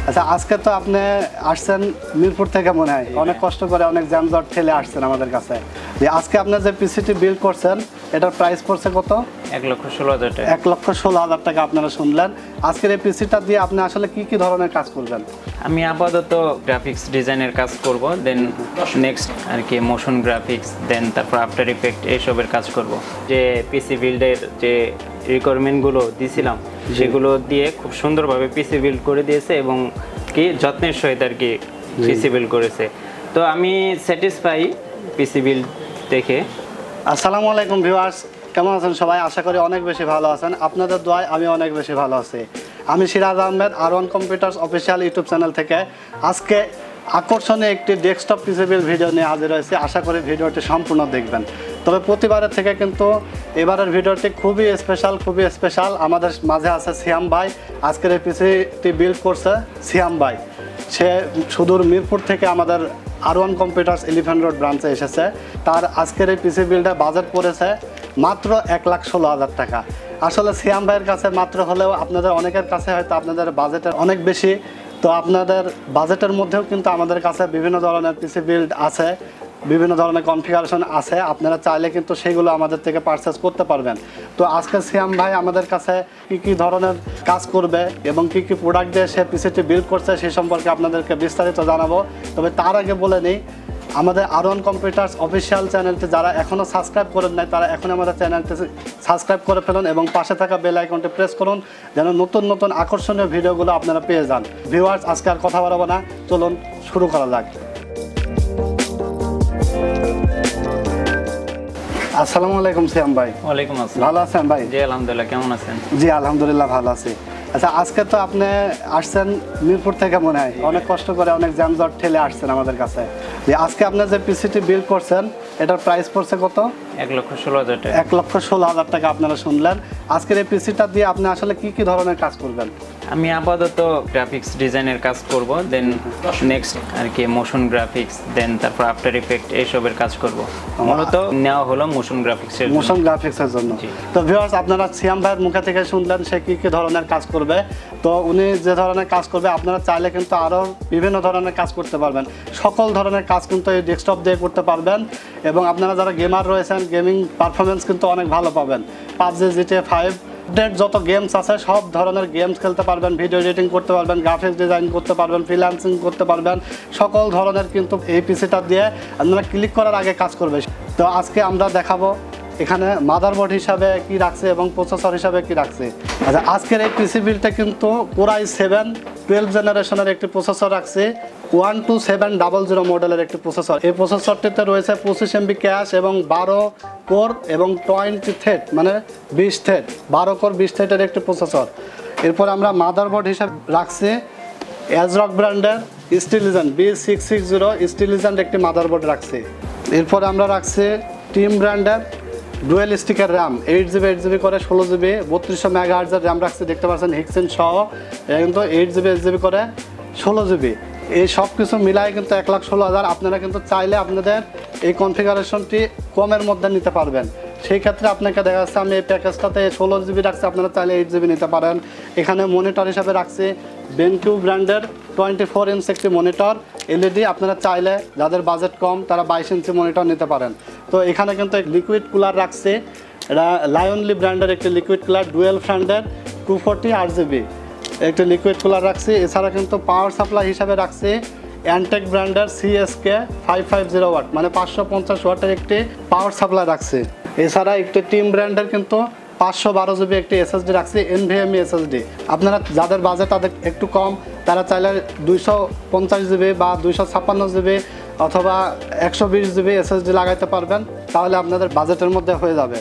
আচ্ছা, আজকে তো আপনি আসছেন মিরপুর থেকে, মনে হয় অনেক কষ্ট করে অনেক জ্যামজট ঠেলে আসছেন আমাদের কাছে। যে আজকে আপনি যে পিসিটি বিল্ড করছেন এটার প্রাইস পড়ছে কত? 1,16,000 টাকা। 1,16,000 টাকা আপনারা শুনলেন। আজকের এই পিসিটা দিয়ে আপনি আসলে কি কি ধরনের কাজ করবেন? আমি আপাতত গ্রাফিক্স ডিজাইনের কাজ করব, দেন নেক্সট আর কি মোশন গ্রাফিক্স, দেন তারপর আফটার ইফেক্ট এইসবের কাজ করব। যে পিসি বিল্ডের যে রিকোয়ারমেন্টগুলো দিয়েছিলাম সেগুলো দিয়ে খুব সুন্দরভাবে পিসি বিল্ড করে দিয়েছে এবং কি যত্নের সহিত আর কি পিসি বিল্ড করেছে। তো আমি স্যাটিসফাই পিসি বিল্ড দেখে। আসসালামু আলাইকুম ভিউয়ার্স, কেমন আছেন সবাই? আশা করি অনেক বেশি ভালো আছেন। আপনাদের দোয়ায় আমি অনেক বেশি ভালো আছি। আমি Siraj Ahmed, ASRock computers official YouTube channel থেকে আজকে আকর্ষণীয় একটি ডেস্কটপ পিসি বিল্ড ভিডিও নিয়ে হাজির হয়েছি। আশা করি ভিডিওটি সম্পূর্ণ দেখবেন। তবে প্রতিবারের থেকে কিন্তু এবারের ভিডিওটি খুবই স্পেশাল। আমাদের মাঝে আছে সিয়াম ভাই। আজকের এই পিসিটি বিল্ড করছে সিয়াম ভাই। সে সুদূর মিরপুর থেকে আমাদের ASRock কম্পিউটার্স এলিফ্যান্ট রোড ব্রাঞ্চে এসেছে। তার আজকের এই পিসি বিল্ডের বাজেট পড়েছে মাত্র 1,16,000 টাকা। আসলে সিয়াম ভাইয়ের কাছে মাত্র হলেও আপনাদের অনেকের কাছে হয়তো আপনাদের বাজেটের অনেক বেশি। তো আপনাদের বাজেটের মধ্যেও কিন্তু আমাদের কাছে বিভিন্ন ধরনের পিসি বিল্ড আছে, বিভিন্ন ধরনের কনফিগারেশন আছে। আপনারা চাইলে কিন্তু সেগুলো আমাদের থেকে পারচেস করতে পারবেন। তো আজকে সিয়াম ভাই আমাদের কাছে কী ধরনের কাজ করবে এবং কী প্রোডাক্ট দিয়ে সে পিসিটি বিল্ড করছে সে সম্পর্কে আপনাদেরকে বিস্তারিত জানাবো। তবে তার আগে বলে নিই, আমাদের ASRock কম্পিউটার্স অফিসিয়াল চ্যানেলটি যারা এখনও সাবস্ক্রাইব করেন নাই তারা এখন আমাদের চ্যানেলটি সাবস্ক্রাইব করে ফেলুন এবং পাশে থাকা বেল আইকনটি প্রেস করুন যেন নতুন আকর্ষণীয় ভিডিওগুলো আপনারা পেয়ে যান। ভিউয়ার্স, আজকে আর কথা বাড়াবো না, চলুন শুরু করা যাক। আসসালামু আলাইকুম সিয়াম ভাই। ওয়ালাইকুম আসসালাম। ভালো আছেন ভাই? জি আলহামদুলিল্লাহ, কেমন আছেন? জি আলহামদুলিল্লাহ ভালো আছি। আচ্ছা, আজকে তো আপনি আসছেন মিরপুর থেকে, মনে হয় অনেক কষ্ট করে অনেক জ্যামজট ঠেলে আসছেন আমাদের কাছে। যে আজকে আপনি যে পিসিটি বিল্ড করছেন এটার প্রাইস পড়ছে কত? 1,16,000 টাকা। 1,16,000 টাকা আপনারা শুনলেন। আজকের এই পিসিটা দিয়ে আপনি আসলে কি ধরনের কাজ করবেন? আমি আপাতত গ্রাফিক্স ডিজাইনের কাজ করব, দেন নেক্সট আর কি মোশন গ্রাফিক্স, দেন তারপর আফটার ইফেক্ট এইসবের কাজ করব। মূলত নেওয়া হলো মোশন গ্রাফিক্সের জন্য। তো ভিউয়ার্স, আপনারা সিয়াম ভাইয়ের মুখে থেকে শুনলেন সে কি ধরনের কাজ করবে। তো উনি যে ধরনের কাজ করবে আপনারা চাইলে কিন্তু আরও বিভিন্ন ধরনের কাজ করতে পারবেন। সকল ধরনের কাজ কিন্তু এই ডেস্কটপ দিয়ে করতে পারবেন এবং আপনারা যারা গেমার রয়েছেন গেমিং পারফরমেন্স কিন্তু অনেক ভালো পাবেন। PUBG, GTA 5 যত গেমস আছে সব ধরনের গেমস খেলতে পারবেন, ভিডিও এডিটিং করতে পারবেন, গ্রাফিক্স ডিজাইন করতে পারবেন, ফ্রিল্যান্সিং করতে পারবেন। সকল ধরনের কিন্তু এই পিসিটা দিয়ে আপনারা ক্লিক করার আগে কাজ করবে। তো আজকে আমরা দেখাবো এখানে মাদারবোর্ড হিসাবে কি রাখছে এবং প্রসেসর হিসাবে কি রাখছে। আচ্ছা, আজকের এই পিসি বিলটা কিন্তু Core i7 12 জেনারেশনের একটি প্রসেসর রাখছে, 12700 মডেলের একটি প্রসেসর। এই প্রসেসরটিতে রয়েছে 25 MB ক্যাশ এবং 12 কোর এবং 20 থ্রেড, মানে 20 থ্রেড, 12 কোর 20 থ্রেডের একটি প্রসেসর। এরপর আমরা মাদারবোর্ড হিসাবে রাখছি ASRock ব্র্যান্ডের স্টিলিজেন্ট B660 স্টিলিজেন্ট একটি মাদারবোর্ড রাখছি। এরপর আমরা রাখছি টিম ব্র্যান্ডের dual sticker RAM 8GB 8GB করে 16GB 3200 মেগাহার্জের র্যাম রাখছি। দেখতে পাচ্ছেন হিক্সেন সহ কিন্তু 8GB 8GB করে 16GB। এই সব কিছু মিলাই কিন্তু 1,16,000। আপনারা কিন্তু চাইলে আপনাদের এই কনফিগারেশনটি কমের মধ্যে নিতে পারবেন। সেই ক্ষেত্রে আপনাকে দেখা যাচ্ছে আমি এই প্যাকেজটাতে 16GB রাখছি, আপনারা চাইলে 8GB নিতে পারেন। এখানে মনিটর হিসাবে রাখছি BenQ ব্র্যান্ডের 24 ইঞ্চ একটি মনিটর LED। আপনারা চাইলে যাদের বাজেট কম তারা 22 ইঞ্চি মনিটর নিতে পারেন। তো এখানে কিন্তু লিকুইড কুলার রাখছি, এটা লায়নলি ব্র্যান্ডের একটি লিকুইড কুলার, ডুয়েল ফ্যান্ডের 240 RGB একটি লিকুইড কুলার রাখছি। এছাড়া কিন্তু পাওয়ার সাপ্লাই হিসাবে রাখছি Antec ব্র্যান্ডের CSK 550 ওয়াট, মানে 550 ওয়াটের একটি পাওয়ার সাপ্লাই রাখছি। এছাড়া একটি টিম ব্র্যান্ডের কিন্তু 512GB একটি SSD রাখছি, NVMe SSD। আপনারা যাদের বাজেট তাদের একটু কম তারা চাইলে 250GB বা 256GB অথবা 120GB SSD লাগাইতে পারবেন, তাহলে আপনাদের বাজেটের মধ্যে হয়ে যাবে।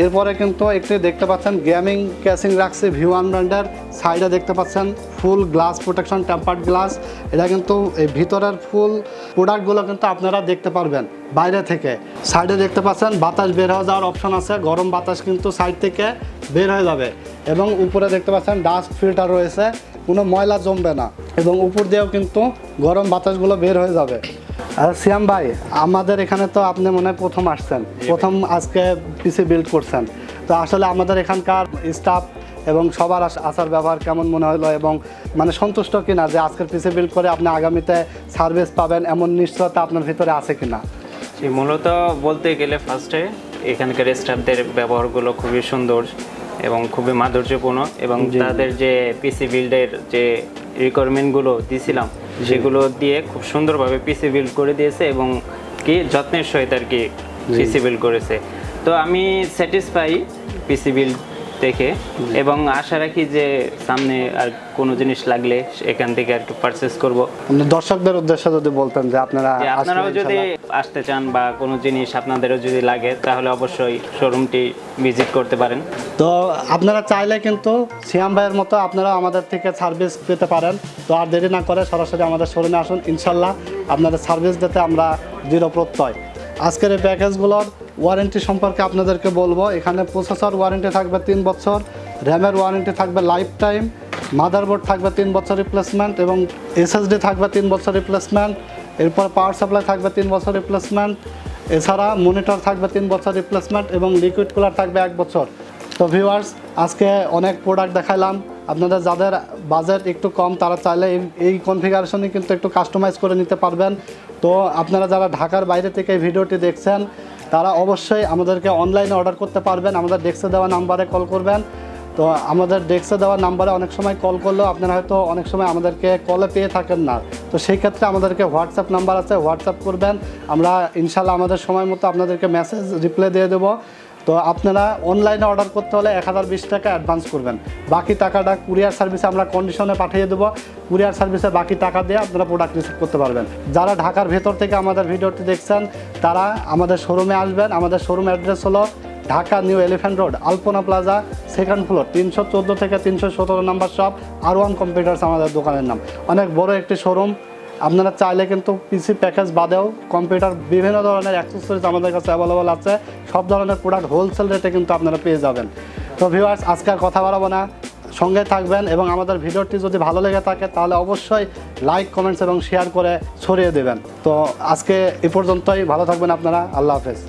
এরপরে কিন্তু একটি দেখতে পাচ্ছেন গেমিং ক্যাসিং রাখছি V1 ব্র্যান্ডের সাইডে দেখতে পাচ্ছেন ফুল গ্লাস প্রোটেকশন, টেম্পার্ড গ্লাস। এটা কিন্তু এই ভিতরের ফুল প্রোডাক্টগুলো কিন্তু আপনারা দেখতে পারবেন বাইরে থেকে। সাইডে দেখতে পাচ্ছেন বাতাস বের হয়ে যাওয়ার অপশন আছে, গরম বাতাস কিন্তু সাইড থেকে বের হয়ে যাবে। এবং উপরে দেখতে পাচ্ছেন ডাস্ট ফিল্টার রয়েছে, কোনো ময়লা জমবে না এবং উপর দিয়েও কিন্তু গরম বাতাসগুলো বের হয়ে যাবে। আর সিয়াম ভাই, আমাদের এখানে তো আপনি মনে হয় প্রথম আসছেন, প্রথম আজকে পিসি বিল্ড করছেন, তো আসলে আমাদের এখানকার স্টাফ এবং সবার আচার ব্যবহার কেমন মনে হলো এবং মানে সন্তুষ্ট কিনা যে আজকের পিসি বিল্ড করে আপনি আগামীতে সার্ভিস পাবেন এমন নিশ্চয়তা আপনার ভিতরে আছে কিনা? মূলত বলতে গেলে ফার্স্টে এখানকার স্টাফদের ব্যবহারগুলো খুবই সুন্দর এবং খুবই মাধুর্যপূর্ণ, এবং তাদের যে পিসি বিল্ডের যে রিকোয়ারমেন্টগুলো দিয়েছিলাম সেগুলো দিয়ে খুব সুন্দরভাবে পিসি বিল্ড করে দিয়েছে এবং কি যত্নের সহিত আর কি পিসি বিল্ড করেছে। তো আমি স্যাটিসফাই পিসি বিল্ড দেখে, এবং আশা রাখি যে সামনে আর কোনো জিনিস লাগলে এখান থেকে আর একটু পারচেস করবো। দর্শকদের উদ্দেশ্যে যদি বলতেন যে আপনারাও যদি আসতে চান বা কোনো জিনিস আপনাদেরও যদি লাগে তাহলে অবশ্যই শোরুমটি ভিজিট করতে পারেন। তো আপনারা চাইলে কিন্তু সিয়াম ভাইয়ের মতো আপনারা আমাদের থেকে সার্ভিস পেতে পারেন। তো আর দেরি না করে সরাসরি আমাদের শোরুমে আসুন, ইনশাল্লাহ আপনাদের সার্ভিস দিতে আমরা দৃঢ় প্রত্যয়। আজকের এই প্যাকেজগুলোর ওয়ারেন্টি সম্পর্কে আপনাদেরকে বলবো। এখানে প্রসেসর ওয়ারেন্টি থাকবে 3 বছর, র্যামের ওয়ারেন্টি থাকবে লাইফ টাইম, মাদারবোর্ড থাকবে 3 বছর রিপ্লেসমেন্ট এবং এসএসডি থাকবে 3 বছর রিপ্লেসমেন্ট, এরপর পাওয়ার সাপ্লাই থাকবে 3 বছর রিপ্লেসমেন্ট, এছাড়া মনিটর থাকবে 3 বছর রিপ্লেসমেন্ট এবং লিকুইড কুলার থাকবে 1 বছর। তো ভিউয়ার্স, আজকে অনেক প্রোডাক্ট দেখাইলাম। আপনাদের যাদের বাজেট একটু কম তারা চাইলে এই কনফিগারেশনই কিন্তু একটু কাস্টমাইজ করে নিতে পারবেন। তো আপনারা যারা ঢাকার বাইরে থেকে এই ভিডিওটি দেখছেন তারা অবশ্যই আমাদেরকে অনলাইনে অর্ডার করতে পারবেন। আমাদের ডেস্কে দেওয়া নাম্বারে কল করবেন। তো আমাদের ডেস্কে দেওয়া নাম্বারে অনেক সময় কল করলেও আপনারা হয়তো অনেক সময় আমাদেরকে কলে পেয়ে থাকেন না, তো সেই ক্ষেত্রে আমাদেরকে হোয়াটসঅ্যাপ নাম্বার আছে, হোয়াটসঅ্যাপ করবেন। আমরা ইনশাল্লাহ আমাদের সময় মতো আপনাদেরকে মেসেজ রিপ্লাই দিয়ে দেবো। তো আপনারা অনলাইনে অর্ডার করতে হলে 1020 টাকা অ্যাডভান্স করবেন, বাকি টাকাটা কুরিয়ার সার্ভিসে আমরা কন্ডিশনে পাঠিয়ে দেবো। কুরিয়ার সার্ভিসে বাকি টাকা দিয়ে আপনারা প্রোডাক্ট রিসিভ করতে পারবেন। যারা ঢাকার ভেতর থেকে আমাদের ভিডিওটি দেখছেন তারা আমাদের শোরুমে আসবেন। আমাদের শোরুম অ্যাড্রেস হলো ঢাকা নিউ এলিফ্যান্ট রোড, আলপনা প্লাজা, 2nd ফ্লোর, 314 থেকে 317 নম্বর শপ, আর1 কম্পিউটার্স আমাদের দোকানের নাম। অনেক বড় একটি শোরুম। আপনারা চাইলে কিন্তু পিসি প্যাকেজ বাদেও কম্পিউটার বিভিন্ন ধরনের অ্যাক্সেসরিজ আমাদের কাছে অ্যাভেলেবল আছে। সব ধরনের প্রোডাক্ট হোলসেল রেটে কিন্তু আপনারা পেয়ে যাবেন। তো ভিউয়ার্স, আজকে আর কথা বাড়াবো না, সঙ্গে থাকবেন এবং আমাদের ভিডিওটি যদি ভালো লেগে থাকে তাহলে অবশ্যই লাইক, কমেন্টস এবং শেয়ার করে ছড়িয়ে দেবেন। তো আজকে এ পর্যন্তই, ভালো থাকবেন আপনারা। আল্লাহ হাফেজ।